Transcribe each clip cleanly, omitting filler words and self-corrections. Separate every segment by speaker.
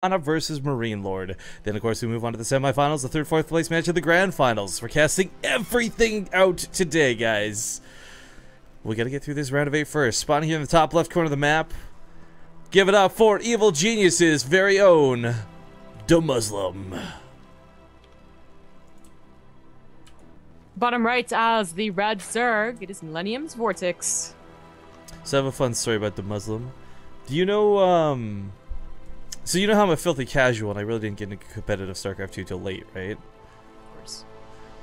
Speaker 1: Anna versus Marine Lord. Then, of course, we move on to the semifinals, the third, fourth place match of the grand finals. We're casting everything out today, guys. We got to get through this round of 8 first. Spawning here in the top left corner of the map. Give it up for Evil Genius's very own Demuslim.
Speaker 2: Bottom right as the red Zerg, it is Millennium's Vortix.
Speaker 1: So I have a fun story about Demuslim. Do you know, so you know how I'm a filthy casual and I really didn't get into competitive StarCraft 2 till late, right?
Speaker 2: Of course.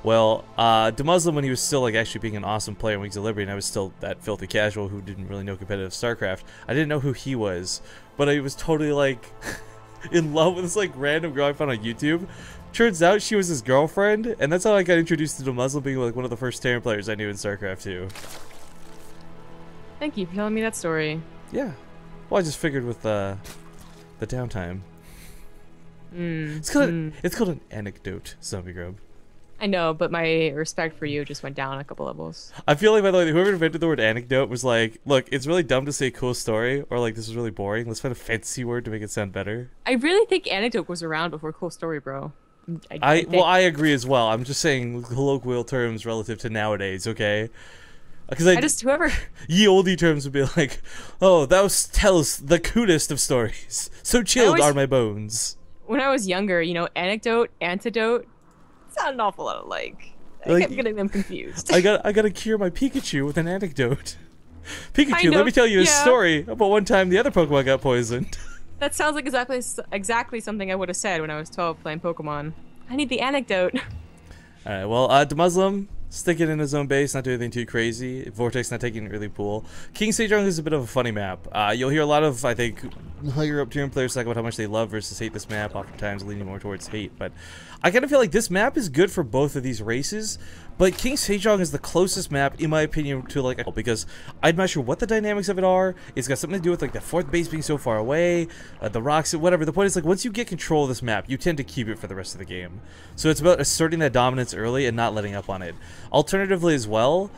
Speaker 1: Well, Demuslim, when he was still like actually being an awesome player in Wings of Liberty, and I was still that filthy casual who didn't really know competitive StarCraft, I didn't know who he was, but I was totally like in love with this like random girl I found on YouTube. Turns out she was his girlfriend, and that's how I got introduced to Demuslim, being like one of the first Terran players I knew in StarCraft 2.
Speaker 2: Thank you for telling me that story.
Speaker 1: Yeah. Well, I just figured with the downtime. It's called an anecdote, Zombie Grub.
Speaker 2: I know, but my respect for you just went down a couple levels.
Speaker 1: I feel like, by the way, whoever invented the word anecdote was like, look, it's really dumb to say cool story, or like, this is really boring. Let's find a fancy word to make it sound better.
Speaker 2: I really think anecdote was around before cool story, bro.
Speaker 1: Well, I agree as well. I'm just saying colloquial terms relative to nowadays, okay? Because I just
Speaker 2: whoever
Speaker 1: ye oldie terms would be like, oh, thou tells the coolest of stories. So chilled are my bones.
Speaker 2: When I was younger, you know, anecdote, antidote, sound an awful lot alike. I kept getting them confused.
Speaker 1: I gotta cure my Pikachu with an anecdote. Pikachu, let me tell you a story about one time the other Pokemon got poisoned.
Speaker 2: That sounds like exactly something I would have said when I was 12 playing Pokemon. I need the anecdote.
Speaker 1: All right, well, Demuslim, stick it in his own base, not do anything too crazy. Vortix not taking it really cool. King Sejong is a bit of a funny map. You'll hear a lot of, I think, higher up tier players talk about how much they love versus hate this map, oftentimes leaning more towards hate. But I kind of feel like this map is good for both of these races. But King Sejong is the closest map, in my opinion, to like, because I'm not sure what the dynamics of it are. It's got something to do with like the fourth base being so far away, the rocks, whatever. The point is, like, once you get control of this map, you tend to keep it for the rest of the game. So it's about asserting that dominance early and not letting up on it. Alternatively, as well,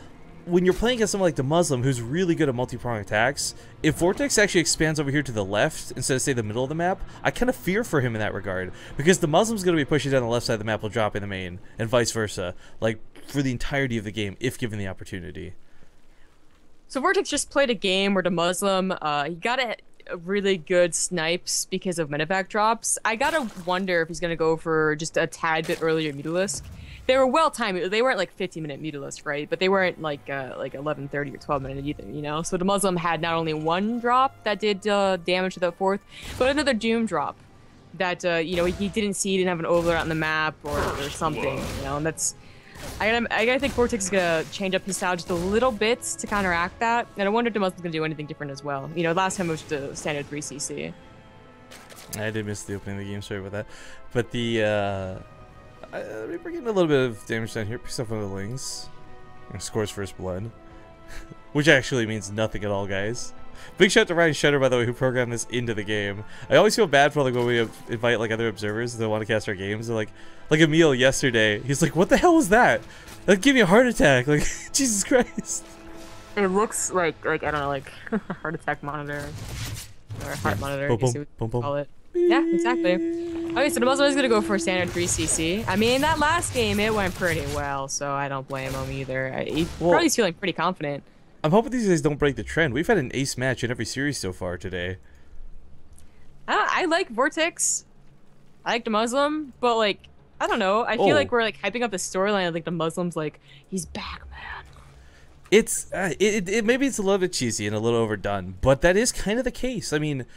Speaker 1: when you're playing against someone like Demuslim, who's really good at multi-prong attacks, if Vortix actually expands over here to the left instead of, say, the middle of the map, I kind of fear for him in that regard. Because Demuslim's going to be pushing down the left side of the map while dropping the main, and vice versa. Like, for the entirety of the game, if given the opportunity.
Speaker 2: So Vortix just played a game where Demuslim, he got a really good snipes because of medevac drops. I gotta wonder if he's going to go for just a tad bit earlier Mutalisk. They were well timed. They weren't like 50-minute Mutalisk, right? But they weren't like 11:30 or 12-minute either, you know? So Demuslim had not only one drop that did damage to the fourth, but another Doom drop that, you know, he didn't see, he didn't have an overlord on the map or something, you know? And that's... I gotta think Vortix is gonna change up his style just a little bit to counteract that. And I wonder if Demuslim's gonna do anything different as well. You know, last time it was just a standard 3cc.
Speaker 1: I did miss the opening of the game, sorry about that. But the, we're getting a little bit of damage down here. Picks up one of the lings. And scores first blood. Which actually means nothing at all, guys. Big shout out to Ryan Shutter, by the way, who programmed this into the game. I always feel bad for like when we invite like other observers that want to cast our games. They're like Emil yesterday. He's like, "What the hell was that? That gave me a heart attack!" Like, Jesus Christ.
Speaker 2: It looks like I don't know, like a heart attack monitor or heart monitor.
Speaker 1: Boom,
Speaker 2: You see what you call it. Yeah, exactly. Okay, so Demuslim is gonna go for a standard 3cc. I mean, that last game it went pretty well, so I don't blame him either. He's feeling pretty confident.
Speaker 1: I'm hoping these guys don't break the trend. We've had an ace match in every series so far today.
Speaker 2: I like Vortix. I like Demuslim, but like, I don't know. I feel like we're like hyping up the storyline. I think Demuslim's like, he's back, man.
Speaker 1: It's maybe it's a little bit cheesy and a little overdone, but that is kind of the case. I mean,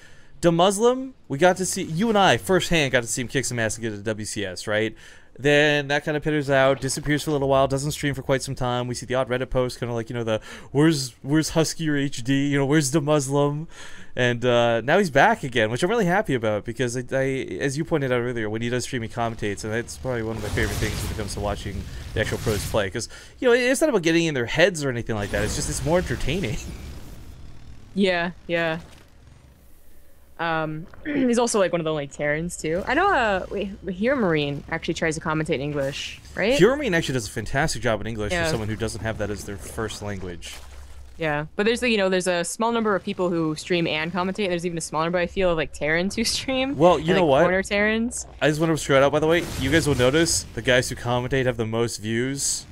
Speaker 1: Demuslim, we got to see, you and I firsthand got to see him kick some ass to get a WCS, right? Then that kind of pitters out, disappears for a little while, doesn't stream for quite some time. We see the odd Reddit post, kind of like, you know, the where's Husky or HD, you know, where's Demuslim? And now he's back again, which I'm really happy about because I, as you pointed out earlier, when he does stream, he commentates, and that's probably one of my favorite things when it comes to watching the actual pros play. Because, you know, it's not about getting in their heads or anything like that. It's just it's more entertaining.
Speaker 2: Yeah, yeah. He's also like one of the only Terrans too. I know Hero Marine actually tries to commentate in English, right?
Speaker 1: Hero Marine actually does a fantastic job in English for someone who doesn't have that as their first language.
Speaker 2: Yeah, but there's there's a small number of people who stream and commentate. And there's even a smaller number I feel of like Terrans who stream.
Speaker 1: Well, you
Speaker 2: and,
Speaker 1: know
Speaker 2: like,
Speaker 1: what?
Speaker 2: Corner Terrans.
Speaker 1: I just want to straight out, by the way, you guys will notice the guys who commentate have the most views.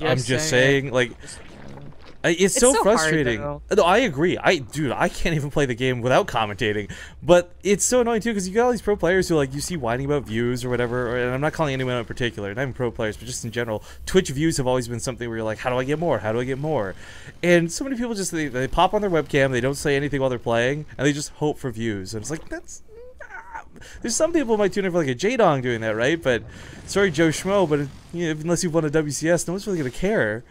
Speaker 1: I'm just saying, like, it's so frustrating.
Speaker 2: Hard,
Speaker 1: no, I agree. Dude, I can't even play the game without commentating. But it's so annoying too because you got all these pro players who like you see whining about views or whatever. And I'm not calling anyone out in particular, not even pro players, but just in general. Twitch views have always been something where you're like, how do I get more? How do I get more? And so many people just they pop on their webcam, they don't say anything while they're playing, and they just hope for views. And it's like there's some people who might tune in for like a J-Dong doing that, right? But sorry, Joe Schmo, but unless you've won a WCS, no one's really gonna care.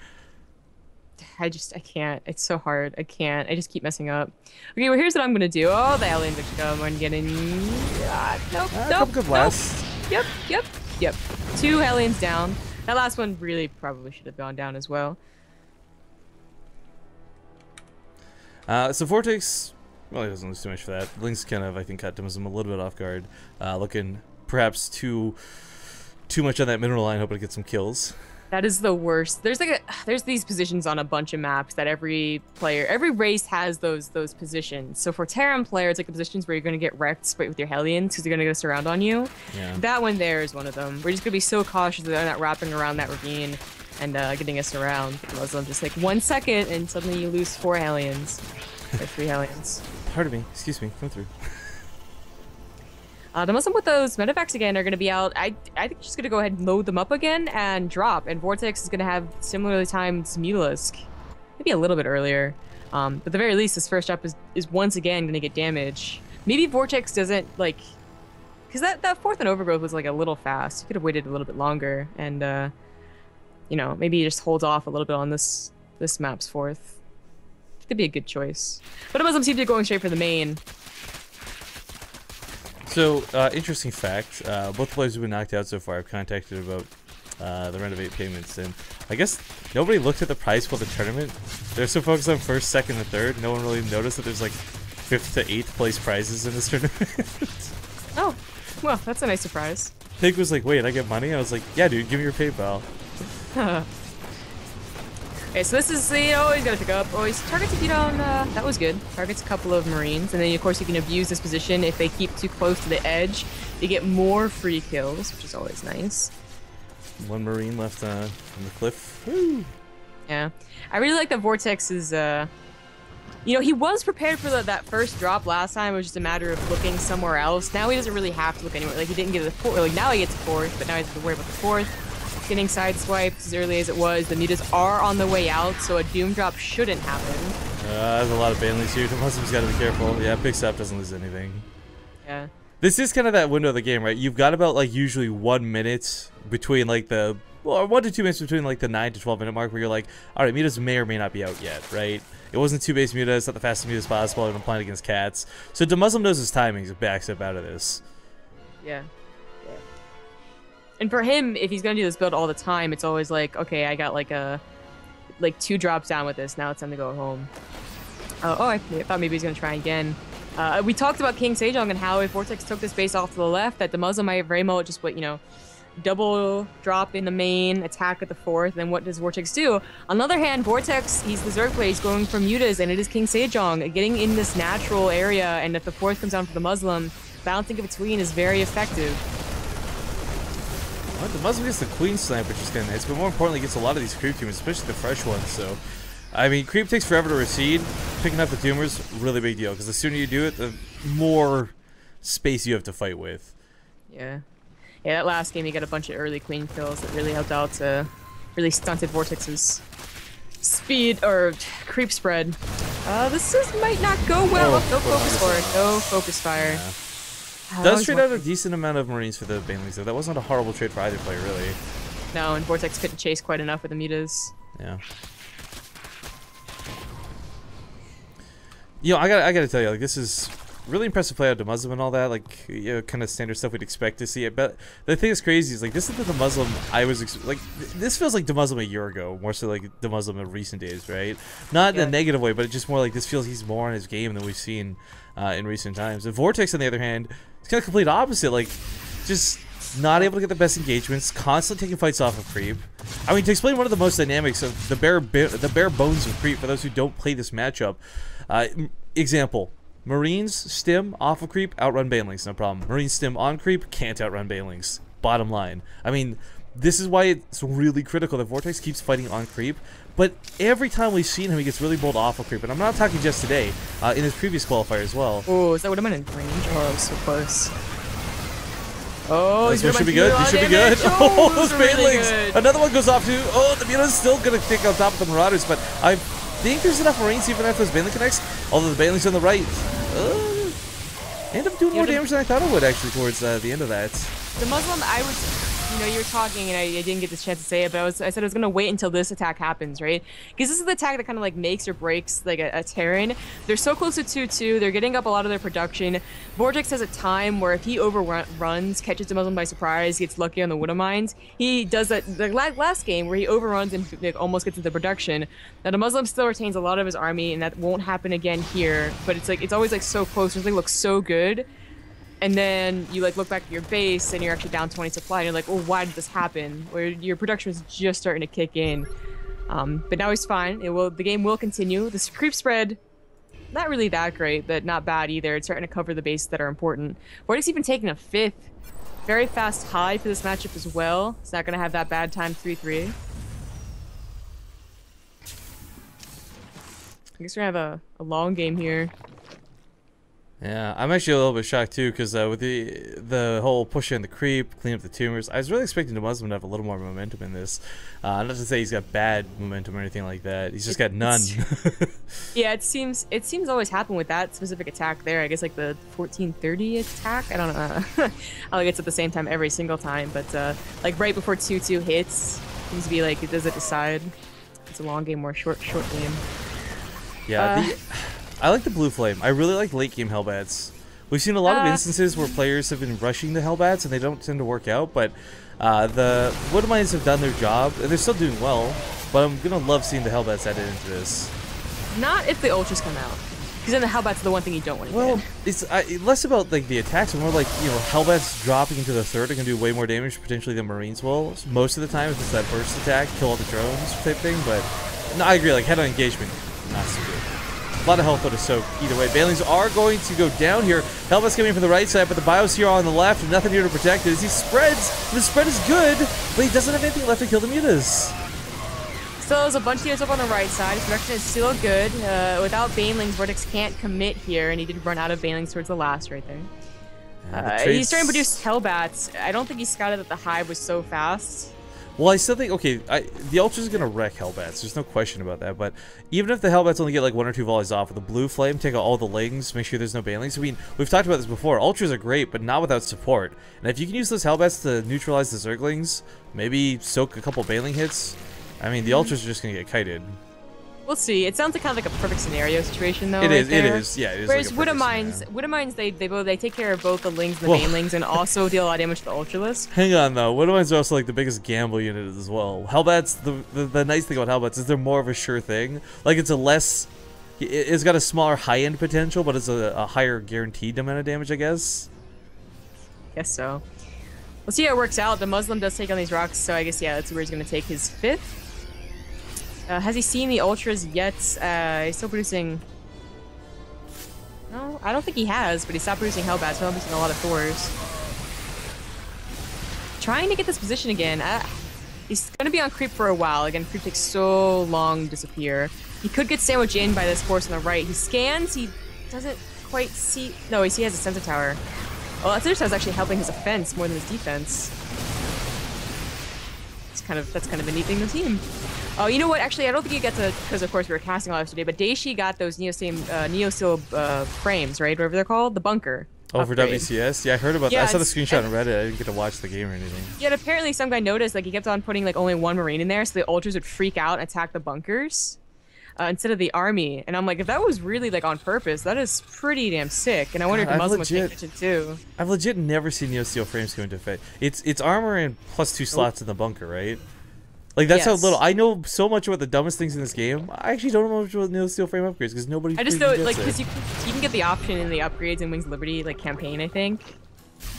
Speaker 2: I can't. It's so hard. I can't. I just keep messing up. Okay, well, here's what I'm gonna do. Oh, the aliens are coming. I'm getting. Nope.
Speaker 1: Good blast.
Speaker 2: Yep. 2 aliens down. That last one really probably should have gone down as well.
Speaker 1: So Vortix, well, he doesn't lose too much for that. Link's kind of, I think, caught Demuslim a little bit off guard, looking perhaps too much on that mineral line, hoping to get some kills.
Speaker 2: That is the worst. There's these positions on a bunch of maps that every race has those positions. So for Terran player, it's like the positions where you're going to get wrecked with your Hellions because they're going to get a surround on you.
Speaker 1: Yeah.
Speaker 2: That one there is one of them. We're just going to be so cautious that they're not wrapping around that ravine and getting us around. Muslim just like 1 second and suddenly you lose 4 Hellions. Or 3 Hellions.
Speaker 1: Pardon me. Excuse me. Come through.
Speaker 2: The Muslim with those medevacs again are going to be out. I think she's going to go ahead and load them up again and drop. And Vortix is going to have similarly timed Mutalisk. Maybe a little bit earlier. But at the very least, this first drop is once again going to get damage. Maybe Vortex doesn't, like... Because that fourth and overgrowth was, like, a little fast. You could have waited a little bit longer. And, you know, maybe he just holds off a little bit on this map's fourth. Could be a good choice. But the Muslim seems to be going straight for the main.
Speaker 1: So, interesting fact, both players who've been knocked out so far have contacted about the renovate payments, and I guess nobody looked at the prize pool of the tournament. They're so focused on first, second, and third, no one really noticed that there's like 5th to 8th place prizes in this tournament.
Speaker 2: Oh, well, that's a nice surprise.
Speaker 1: Pig was like, wait, I get money? I was like, yeah, dude, give me your PayPal.
Speaker 2: Okay, so this is, you know, he's gonna pick up. Oh, he's targets if you don't, that was good. Targets a couple of Marines, and then of course you can abuse this position if they keep too close to the edge. You get more free kills, which is always nice.
Speaker 1: 1 Marine left on the cliff. Woo!
Speaker 2: Yeah. I really like that Vortex is, you know, he was prepared for that first drop last time. It was just a matter of looking somewhere else. Now he doesn't really have to look anywhere. Like, he didn't get to the fourth, like, now he gets a fourth, but now he has to worry about the fourth. Getting sideswiped as early as it was. The mutas are on the way out, so a doom drop shouldn't happen.
Speaker 1: There's a lot of Banleys here. The Muslim's got to be careful. Yeah, picks up, doesn't lose anything.
Speaker 2: Yeah.
Speaker 1: This is kind of that window of the game, right? You've got about, like, usually 1 minute between, like, the... Well, 1 to 2 minutes between, like, the 9 to 12 minute mark where you're like, alright, mutas may or may not be out yet, right? It wasn't 2 base mutas, not the fastest mutas possible, and I'm playing against cats. So Demuslim knows his timing, so backs up out of this.
Speaker 2: Yeah. And for him, if he's gonna do this build all the time, it's always like, okay, I got like 2 drops down with this. Now it's time to go home. I thought maybe he's gonna try again. We talked about King Sejong and how if Vortex took this base off to the left, that the Muslim might very much just put, you know, double drop in the main, attack at the fourth. Then what does Vortex do? On the other hand, Vortex, he's the Zerg player, he's going for mutas, and it is King Sejong getting in this natural area. And if the fourth comes down for the Muslim, bouncing in between is very effective.
Speaker 1: Well, the Muslim gets the Queen Snipe, which is kind of nice, but more importantly, gets a lot of these creep teams, especially the fresh ones. So, I mean, creep takes forever to recede. Picking up the tumors, really big deal, because the sooner you do it, the more space you have to fight with.
Speaker 2: Yeah. Yeah, that last game, you got a bunch of early Queen kills that really helped out to really stunted Vortex's speed or creep spread. This might not go well. No focus for it. No focus fire.
Speaker 1: Yeah. Does trade out a decent amount of Marines for the Banelings, though. That wasn't a horrible trade for either player, really.
Speaker 2: No, and Vortex couldn't chase quite enough with the mutas.
Speaker 1: Yeah. You know, I gotta tell you, like, this is really impressive play out to Demuslim and all that, like, you know, kind of standard stuff we'd expect to see. But the thing that's crazy is, like, this is the Demuslim I was like. This feels like Demuslim a year ago, more so like Demuslim in recent days, right? Not in a negative way, but just more like this feels he's more on his game than we've seen in recent times. And Vortex, on the other hand, it's kind of complete opposite. Like, just not able to get the best engagements, constantly taking fights off of creep. I mean, to explain one of the most dynamics of the bare bones of creep for those who don't play this matchup. Example. Marines stim off of creep, outrun banelings, no problem. Marines stim on creep, can't outrun banelings. Bottom line. I mean, this is why it's really critical that Vortix keeps fighting on creep, but every time we've seen him, he gets really bold off of creep, and I'm not talking just today, in his previous qualifier as well.
Speaker 2: Oh, is that what I'm in range? Oh, that was so close. Oh,
Speaker 1: this one should be good, this should be good. Oh, those banelings! Another one goes off too. Oh, the Muta's still gonna take on top of the Marauders, but I think there's enough Marines even after those baneling connects, although the banelings on the right end up doing more damage than I thought it would, actually, towards the end of that.
Speaker 2: The Muslim, you were talking and I didn't get this chance to say it, but I said I was going to wait until this attack happens, right? Because this is the attack that kind of like makes or breaks like a Terran. They're so close to 2-2, they're getting up a lot of their production. Vortix has a time where if he overruns, catches the Muslim by surprise, gets lucky on the Widow Mines, he does that the last game where he overruns and like, almost gets into production. Now the Muslim still retains a lot of his army, and that won't happen again here, but it's always like so close, it looks so good. And then you like look back at your base and you're actually down 20 supply and you're like, oh, why did this happen? Where your production was just starting to kick in. But now he's fine. The game will continue. The creep spread, not really that great, but not bad either. It's starting to cover the bases that are important. Vortix even taking a 5th. Very fast high for this matchup as well. It's not going to have that bad time 3-3. I guess we're going to have a long game here.
Speaker 1: Yeah, I'm actually a little bit shocked too, because with the whole push in the creep, clean up the tumors, I was really expecting the Muslim to have a little more momentum in this. Not to say he's got bad momentum or anything like that. He's just got none.
Speaker 2: Yeah, it seems always happen with that specific attack there. I guess like the 1430 attack. I don't know. I don't think it's at the same time every single time, but like right before 2-2 hits, seems to be like, does it decide? It's a long game or a short game.
Speaker 1: Yeah. I like the blue flame. I really like late game Hellbats. We've seen a lot of instances where players have been rushing the Hellbats and they don't tend to work out, but the Widow Mines have done their job, and they're still doing well, but I'm gonna love seeing the Hellbats added into this.
Speaker 2: Not if the Ultras come out, because then the Hellbats are the one thing you don't want to
Speaker 1: Well,
Speaker 2: get.
Speaker 1: it's less about like the attacks, and more like, you know, Hellbats dropping into the third are gonna do way more damage potentially than Marines will. Most of the time, if it's that burst attack, kill all the drones type thing, but no, I agree, like head-on engagement, not so good. A lot of health though to soak either way. Banelings are going to go down here. Hellbats coming from the right side, but the Bios here on the left, and nothing here to protect it. As he spreads, the spread is good, but he doesn't have anything left to kill the Mutas.
Speaker 2: Still has a bunch of units up on the right side. His production is still good. Without Banelings, Vortix can't commit here, and he did run out of Banelings towards the last right there. He's starting to produce Hellbats. I don't think he scouted that the hive was so fast.
Speaker 1: Well, I still think, okay, the Ultra's going to wreck Hellbats. There's no question about that. But even if the Hellbats only get like 1 or 2 volleys off with the blue flame, take out all the lings, make sure there's no banelings. I mean, we've talked about this before. Ultras are great, but not without support. And if you can use those Hellbats to neutralize the Zerglings, maybe soak a couple baneling hits, I mean, the Ultras are just going to get kited.
Speaker 2: We'll see. It sounds like kind of like a perfect scenario situation, though.
Speaker 1: It is.
Speaker 2: Right there.
Speaker 1: It is. Yeah, it is.
Speaker 2: Whereas
Speaker 1: like
Speaker 2: Widow Mines, they take care of both the lings and the banelings, and also deal a lot of damage to the Ultralisk.
Speaker 1: Hang on, though. Widow Mines are also like the biggest gamble unit as well. Hellbats. The nice thing about Hellbats is they're more of a sure thing. Like it's got a smaller high-end potential, but it's a higher guaranteed amount of damage, I guess.
Speaker 2: Guess so. We'll see how it works out. The Muslim does take on these rocks, so I guess yeah, that's where he's gonna take his 5th. Has he seen the Ultras yet? He's still producing... No, I don't think he has, but he stopped producing Hellbats, so he'll be seeing a lot of Thors. Trying to get this position again. He's going to be on creep for a while. Again, creep takes so long to disappear. He could get sandwiched in by this force on the right. He scans, he doesn't quite see... No, he has a sensor tower. Well, that sensor tower is actually helping his offense more than his defense. That's kind of a neat thing to the team. Oh, you know what? Actually, I don't think you get to, because of course we were casting a lot yesterday, but Daishi got those Neo-Steel frames, right? Whatever they're called, the bunker.
Speaker 1: Oh, for WCS? Yeah, I heard about that. I saw the screenshot on Reddit. I didn't get to watch the game or anything.
Speaker 2: Yeah, and apparently some guy noticed, like, he kept on putting, like, only 1 Marine in there, so the Ultras would freak out and attack the bunkers instead of the army. And I'm like, if that was really, like, on purpose, that is pretty damn sick. And I wonder if the Muslim was paying attention, too.
Speaker 1: I've legit never seen Neo-Steel frames go into effect. It's armor and plus 2 slots in the bunker, right? Like, that's how little... I know so much about the dumbest things in this game. I actually don't know much about Neo-Steel frame upgrades, because nobody...
Speaker 2: I just know, like, because you can get the option in the upgrades in Wings of Liberty, like, campaign, I think.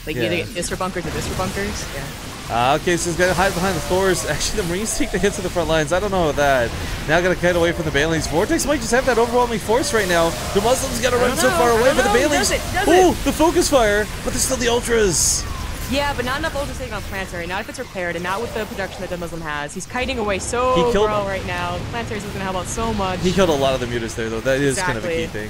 Speaker 2: Like, you either get this for bunkers or this for bunkers. Yeah.
Speaker 1: Okay, so he's got to hide behind the Thors. Actually, the Marines take the hits to the front lines. I don't know about that. Now got to cut away from the Banelings. Vortix might just have that overwhelming force right now. The Muslims got to run so far away, but the Banelings... Oh, the focus fire! But there's still the Ultras!
Speaker 2: Yeah, but not enough Ultras taking on Planetary. Not if it's repaired, and not with the production that the Muslim has. He's kiting away so well right now. The Planetary's going to help out so much.
Speaker 1: He killed a lot of the Mutas there, though. That is kind of a key thing.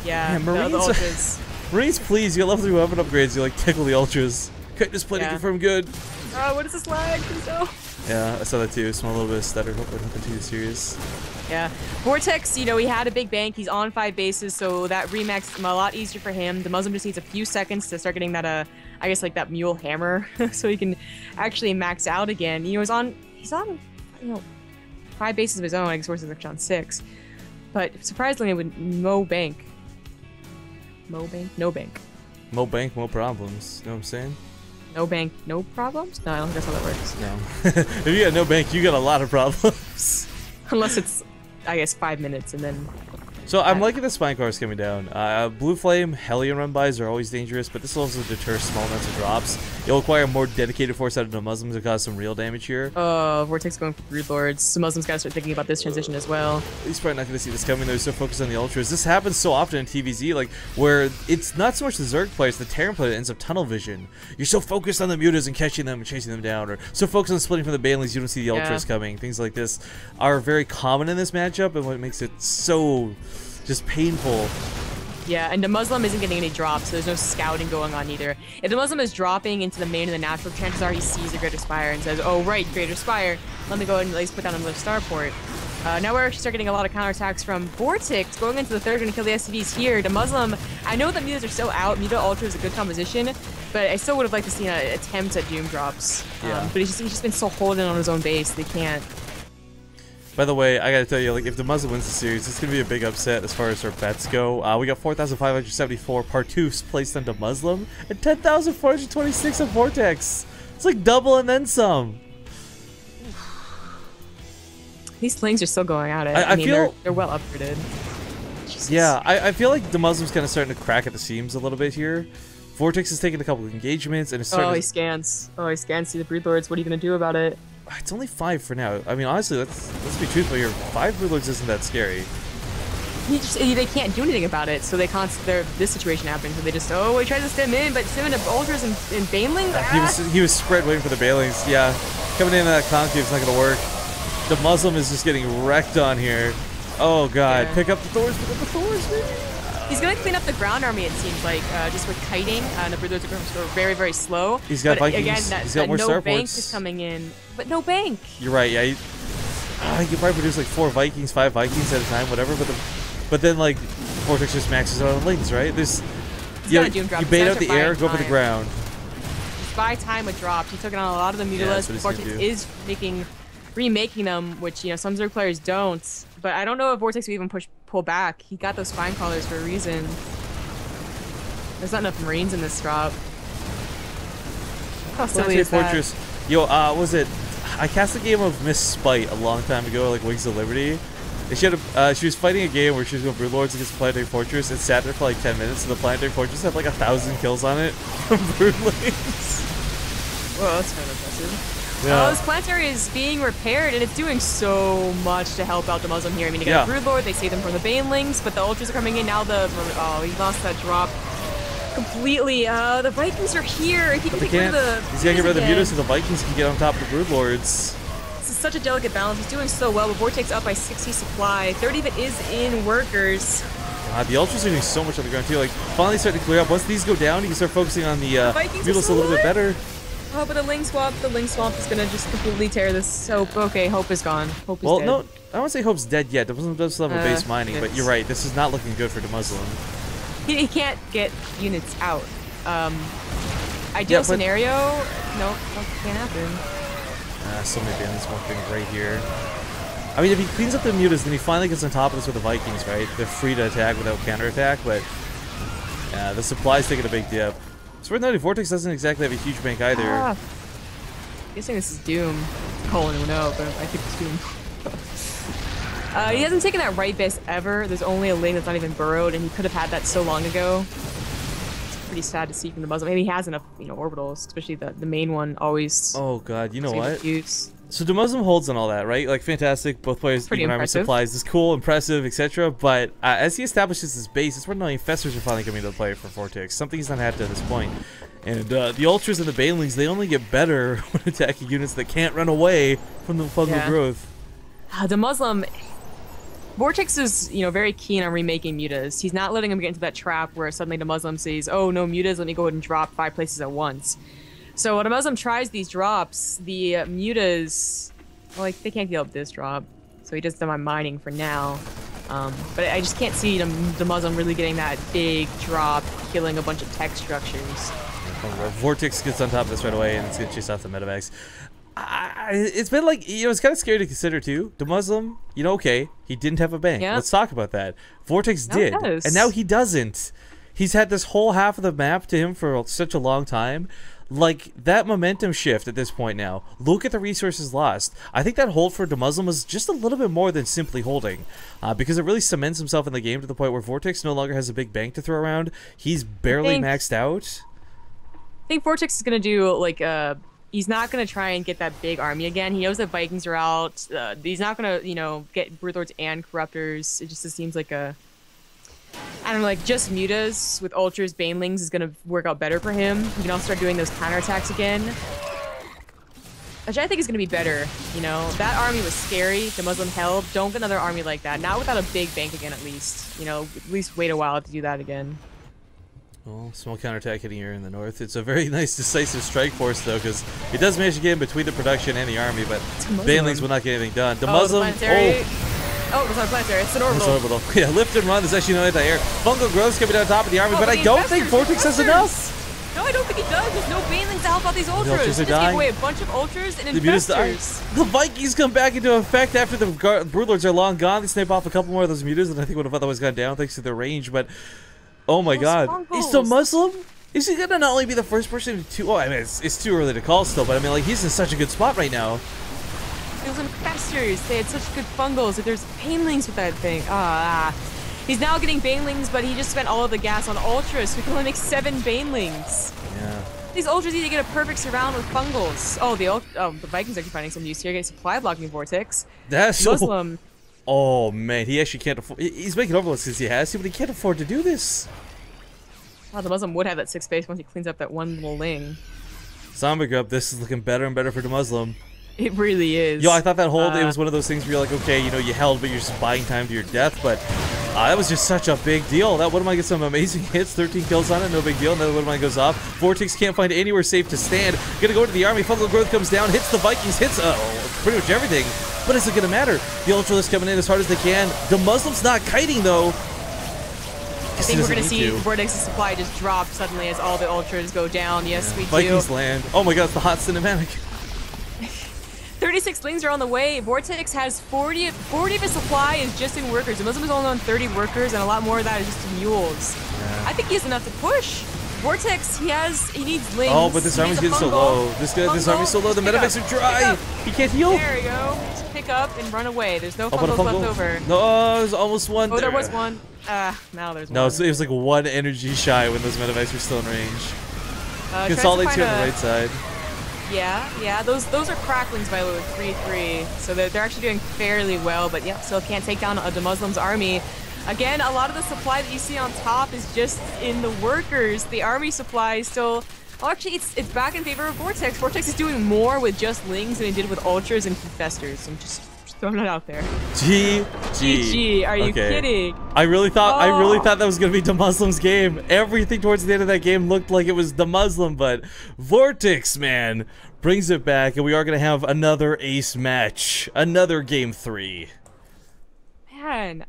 Speaker 2: Yeah,
Speaker 1: Marines,
Speaker 2: the Ultras.
Speaker 1: Marines, please, you got level 3 weapon upgrades. You, like, tickle the Ultras. Kindness plating confirmed good.
Speaker 2: Oh, what is this lag? Please no.
Speaker 1: Yeah, I saw that too. Small little bit of stutter. Hope nothing too serious.
Speaker 2: Yeah. Vortix, you know, he had a big bank. He's on 5 bases, so that remax is a lot easier for him. The Muslim just needs a few seconds to start getting that, I guess, like that mule hammer, so he can actually max out again. You know, he's on, you know, 5 bases of his own. I guess Vortix is on 6. But surprisingly, with no bank. No bank? No bank.
Speaker 1: No bank, no problems. You know what I'm saying?
Speaker 2: No bank, no problems? No, I don't think that's how that works.
Speaker 1: No. If you got no bank, you got a lot of problems.
Speaker 2: Unless it's, I guess, 5 minutes and then...
Speaker 1: So I'm liking the spine cars coming down. Blue Flame, Hellion run-bys are always dangerous, but this will also deter small amounts of drops. You'll acquire more dedicated force out of the Muslims to cause some real damage here.
Speaker 2: Vortix going for Brood Lords. The Muslims gotta start thinking about this transition as well.
Speaker 1: He's probably not going to see this coming. They're so focused on the Ultras. This happens so often in TVZ, like, where it's not so much the Zerg player, it's the Terran player that ends up tunnel vision. You're so focused on the Mutas and catching them and chasing them down, or so focused on splitting from the Banelings you don't see the Ultras coming. Things like this are very common in this matchup, and what makes it so... just painful.
Speaker 2: Yeah, and the Muslim isn't getting any drops, so there's no scouting going on either. If the Muslim is dropping into the main of the natural, chances are he sees the Greater Spire and says, oh right, Greater Spire, let me go ahead and at least put down another starport. Now we're actually starting getting a lot of counterattacks from Vortix. Going into the third, going to kill the SCVs here. The Muslim, I know that Mutas are still out. Muta Ultra is a good composition, but I still would have liked to see an attempt at Doom drops. But he's just been so holding on his own base, they can't.
Speaker 1: By the way, I gotta tell you, like, if the Muslim wins the series, it's gonna be a big upset as far as our bets go. We got 4,574 Partoufs placed onto Muslim, and 10,426 on Vortex. It's like double and then some.
Speaker 2: These slings are still going at it.
Speaker 1: I
Speaker 2: mean,
Speaker 1: feel
Speaker 2: they're well upgraded. Jesus.
Speaker 1: Yeah, I feel like the Muslim's kind of starting to crack at the seams a little bit here. Vortex has taken a couple of engagements and it's starting.
Speaker 2: Oh, he scans. Oh, he scans. See the Brood Lords. What are you gonna do about it?
Speaker 1: It's only 5 for now. I mean, honestly, let's be truthful here. 5 Brood Lords isn't that scary.
Speaker 2: They can't do anything about it, so this situation happens, so they just, oh, he tries to stem in, but stem into Ultras and Banelings?
Speaker 1: He was spread waiting for the Banelings, yeah. Coming into that concave is not going to work. The Muslim is just getting wrecked on here. Oh, God. Yeah. Pick up the Thors, baby.
Speaker 2: He's going to clean up the ground army, it seems like, just with kiting. The Brood Lords are very, very slow.
Speaker 1: He's got Vikings.
Speaker 2: Again,
Speaker 1: he's got more
Speaker 2: no
Speaker 1: starports.
Speaker 2: bank is coming in, but no bank.
Speaker 1: You're right, yeah. He could probably produce like 4 Vikings, 5 Vikings at a time, whatever, but then, like, Vortex just maxes out on links, right? You bait out the air, go for the ground.
Speaker 2: Buy time with drops. He took it on a lot of the Mutilas. Vortex is remaking them, which, you know, some Zerg players don't. But I don't know if Vortex will even pull back. He got those spine crawlers for a reason. There's not enough Marines in this drop. How silly is that?
Speaker 1: Fortress. Yo, was it... I cast a game of Miss Spite a long time ago, like Wings of Liberty. And she was fighting a game where she was going Brood Lords against Planetary Fortress and sat there for like 10 minutes, and the Planetary Fortress had like 1,000 kills on it from Broodlings.
Speaker 2: Whoa, that's kind of impressive.
Speaker 1: Yeah.
Speaker 2: Oh, this Planetary is being repaired, and it's doing so much to help out the Muslim here. I mean, you got a Brood Lord, they save them from the Banelings, but the Ultras are coming in now. Oh, he lost that drop completely. The Vikings are here. He can get rid of the...
Speaker 1: He's got to get rid of the Mutas so the Vikings can get on top of the Brood Lords.
Speaker 2: This is such a delicate balance. He's doing so well, but Vortex up by 60 supply. 30 of it is in workers.
Speaker 1: The Ultras are doing so much on the ground too. Like, finally starting to clear up. Once these go down, you can start focusing on the Mutas a little bit better.
Speaker 2: Oh, but the Ling Swamp is gonna just completely tear this Hope. Okay, Hope is gone. Hope is dead. Well,
Speaker 1: no, I don't want to say Hope's dead yet. The Muslim does still have a base mining, but you're right. This is not looking good for the Muslim.
Speaker 2: He can't get units out. Ideal scenario, no, can't happen.
Speaker 1: So many bandits working right here. I mean, if he cleans up the Mutas, then he finally gets on top of this with the Vikings, right? They're free to attack without counterattack, but the supply's taking a big dip. It's worth noting, Vortex doesn't exactly have a huge bank either.
Speaker 2: I'm guessing this is Doom. Colin will know, but I think it's Doom. He hasn't taken that right base ever. There's only a Ling that's not even burrowed, and he could have had that so long ago. pretty sad to see from the Muslim. Maybe he has enough, orbitals, especially the main one always.
Speaker 1: Oh god, you know what?
Speaker 2: Use.
Speaker 1: So Demuslim holds on all that, right? Like fantastic, both players even army supplies. It's cool, impressive, etc. But as he establishes his base, it's where the infestors are finally coming to play for Vortix. Something he's not had to this point. And the ultras and the banelings, they only get better when attacking units that can't run away from the fungal growth.
Speaker 2: The Muslim, Vortix is very keen on remaking mutas. He's not letting him get into that trap where suddenly the Muslim says, "Oh no mutas, let me go ahead and drop 5 places at once." So when a Muslim tries these drops, the mutas, well, they can't deal with this drop, so he does them on mining for now. But I just can't see the Muslim really getting that big drop, killing a bunch of tech structures.
Speaker 1: Vortix gets on top of this right away, and it's gonna chase off the medevacs. It's been like, it's kind of scary to consider too. Demuslim, okay, he didn't have a bank. Let's talk about that. Vortix did, and now he doesn't. He's had this whole half of the map to him for such a long time. Like, that momentum shift at this point now, look at the resources lost. I think that hold for Demuslim was just a little bit more than simply holding, because it really cements himself in the game to the point where Vortix no longer has a big bank to throw around. He's barely maxed out.
Speaker 2: I think Vortix is going to do, like, he's not going to try and get that big army again. He knows that Vikings are out. He's not going to, get Broodlords and Corruptors. It just seems like I don't know, like just mutas with ultras, banelings is gonna work out better for him. He can also start doing those counterattacks again, which I think is gonna be better. That army was scary. The Muslim held. Don't get another army like that. Not without a big bank again, at least. At least wait a while to do that again.
Speaker 1: Well, small counterattack hitting here in the north. It's a very nice decisive strike force though, because it does manage to get in between the production and the army, but banelings will not get anything done. The Muslim.
Speaker 2: Oh, it's not a planetary, it's an orbital.
Speaker 1: It's orbital. Yeah, lift and run. There's actually no anti-air. Fungal growth's coming down top of the army, but I don't think Vortix has enough.
Speaker 2: No, I don't think he does. There's no banelings to help out these ultras.
Speaker 1: The ultras are
Speaker 2: dying. Just gave away a bunch of ultras and infestors.
Speaker 1: The Vikings come back into effect after the Broodlords are long gone. They snipe off a couple more of those mutas, and I think would have otherwise gone down thanks to their range, but oh my god. Is the Muslim? Is he gonna not only be the first person to... Oh, I mean, it's too early to call still, but I mean, like, he's in such a good spot right now.
Speaker 2: Those infestors, they had such good fungals. Like, there's banelings with that thing. He's now getting banelings, but he just spent all of the gas on ultras, so we can only make 7 banelings.
Speaker 1: Yeah.
Speaker 2: These ultras need to get a perfect surround with fungals. Oh, the Vikings are finding some use here. Getting supply blocking Vortix.
Speaker 1: That's
Speaker 2: Muslim.
Speaker 1: Oh man, he actually can't afford. He's making overloads because he has to, but he can't afford to do this.
Speaker 2: Wow, the Muslim would have that 6 base once he cleans up that one little ling.
Speaker 1: Zombie Grub, this is looking better and better for the Muslim.
Speaker 2: It really is.
Speaker 1: Yo, I thought that hold, it was one of those things where you're like, okay, you held, but you're just buying time to your death, but that was just such a big deal. That Woodmine gets some amazing hits, 13 kills on it, no big deal, another Woodmine goes off. Vortix can't find anywhere safe to stand. Gonna go to the army, Fungal Growth comes down, hits the Vikings, hits pretty much everything, but is it gonna matter? The Ultralists coming in as hard as they can. The Muslim's not kiting though.
Speaker 2: I think we're going to see Vortix's supply just drop suddenly as all the ultras go down. Yes, we do.
Speaker 1: Vikings land. Oh my god, it's the hot cinematic.
Speaker 2: 36 lings are on the way. Vortix has 40 of his supply is just in workers. The Muslim is only on 30 workers, and a lot more of that is just in mules. Yeah. I think he has enough to push. Vortix, he needs lings.
Speaker 1: Oh, but this army's getting so low. This army's so low. The medevacs are dry. He can't heal.
Speaker 2: There you go. Just pick up and run away. There's no fungals left over.
Speaker 1: No, there's almost one.
Speaker 2: Oh, there was one. Now there's one.
Speaker 1: No, it was like 1 energy shy when those medevacs were still in range. Consolidates here on the right side.
Speaker 2: Yeah. Those are cracklings by the way, with 3-3. So they're actually doing fairly well, but yeah, still can't take down the Muslim's army. Again, a lot of the supply that you see on top is just in the workers. The army supply is still... Oh, actually, it's back in favor of Vortix. Vortix is doing more with just lings than it did with ultras and infestors. I'm just throwing it out there. GG. Are you kidding?
Speaker 1: I really thought that was gonna be the Muslim's game. Everything towards the end of that game looked like it was the Muslim, but Vortix, man, brings it back, and we are gonna have another ace match, another game 3.
Speaker 2: Man,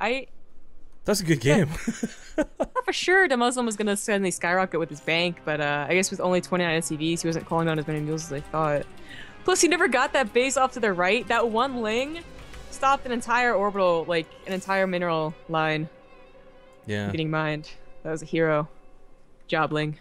Speaker 1: that's a good game.
Speaker 2: Not for sure the Muslim was going to suddenly skyrocket with his bank, but I guess with only 29 SCVs, he wasn't calling down as many mules as I thought. Plus, he never got that base off to the right. That one ling stopped an entire orbital, like an entire mineral line.
Speaker 1: Yeah.
Speaker 2: Getting mined. That was a hero. Job, ling.